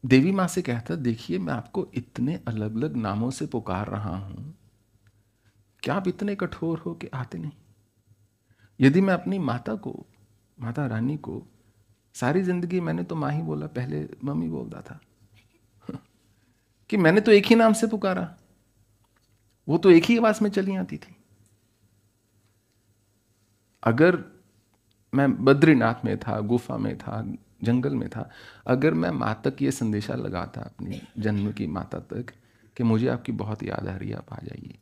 देवी माँ से कहता, देखिए मैं आपको इतने अलग अलग नामों से पुकार रहा हूं, क्या आप इतने कठोर हो कि आते नहीं? यदि मैं अपनी माता को, माता रानी को, सारी जिंदगी मैंने तो माँ ही बोला, पहले मम्मी बोलता था कि मैंने तो एक ही नाम से पुकारा, वो तो एक ही आवाज में चली आती थी। अगर मैं बद्रीनाथ में था, गुफा में था, जंगल में था, अगर मैं माँ तक ये संदेशा लगाता अपनी जन्म की माता तक कि मुझे आपकी बहुत याद आ रही है, आप आ जाइए,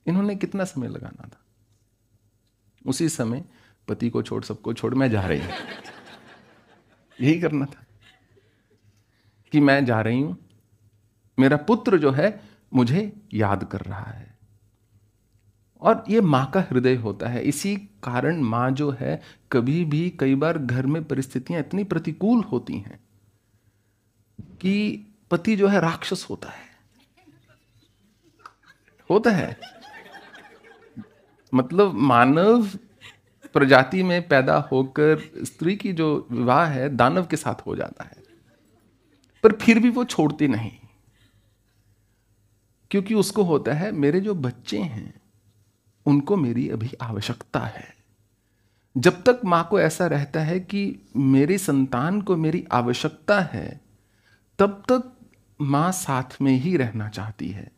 इन्होंने कितना समय लगाना था? उसी समय पति को छोड़, सबको छोड़, मैं जा रही हूं, यही करना था कि मैं जा रही हूं, मेरा पुत्र जो है मुझे याद कर रहा है। और ये माँ का हृदय होता है। इसी कारण माँ जो है, कभी भी कई बार घर में परिस्थितियां इतनी प्रतिकूल होती हैं कि पति जो है राक्षस होता है। मतलब मानव प्रजाति में पैदा होकर स्त्री की जो विवाह है दानव के साथ हो जाता है, पर फिर भी वो छोड़ती नहीं, क्योंकि उसको होता है मेरे जो बच्चे हैं उनको मेरी अभी आवश्यकता है। जब तक मां को ऐसा रहता है कि मेरी संतान को मेरी आवश्यकता है, तब तक मां साथ में ही रहना चाहती है।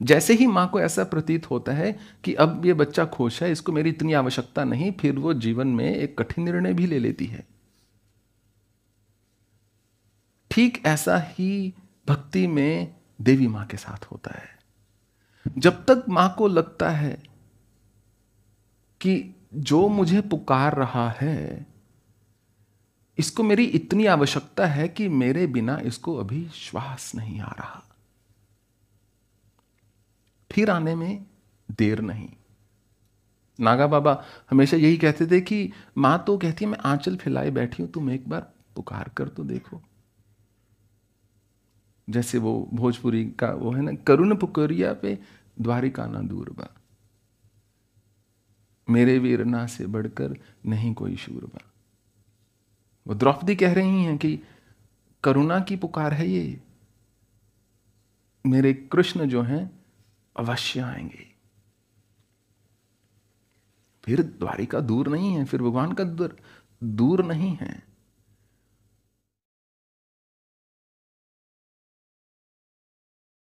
जैसे ही मां को ऐसा प्रतीत होता है कि अब ये बच्चा खुश है, इसको मेरी इतनी आवश्यकता नहीं, फिर वो जीवन में एक कठिन निर्णय भी ले लेती है। ठीक ऐसा ही भक्ति में देवी मां के साथ होता है। जब तक मां को लगता है कि जो मुझे पुकार रहा है, इसको मेरी इतनी आवश्यकता है कि मेरे बिना इसको अभी श्वास नहीं आ रहा, फिर आने में देर नहीं। नागा बाबा हमेशा यही कहते थे कि मां तो कहती है मैं आंचल फैलाए बैठी हूं, तुम एक बार पुकार कर तो देखो। जैसे वो भोजपुरी का वो है ना, करुण पुकरिया पे द्वारिका ना दूर बा, मेरे वीरना से बढ़कर नहीं कोई शूरबा। वो द्रौपदी कह रही हैं कि करुणा की पुकार है ये, मेरे कृष्ण जो हैं अवश्य आएंगे। फिर द्वारिका दूर नहीं है, फिर भगवान का दूर नहीं है।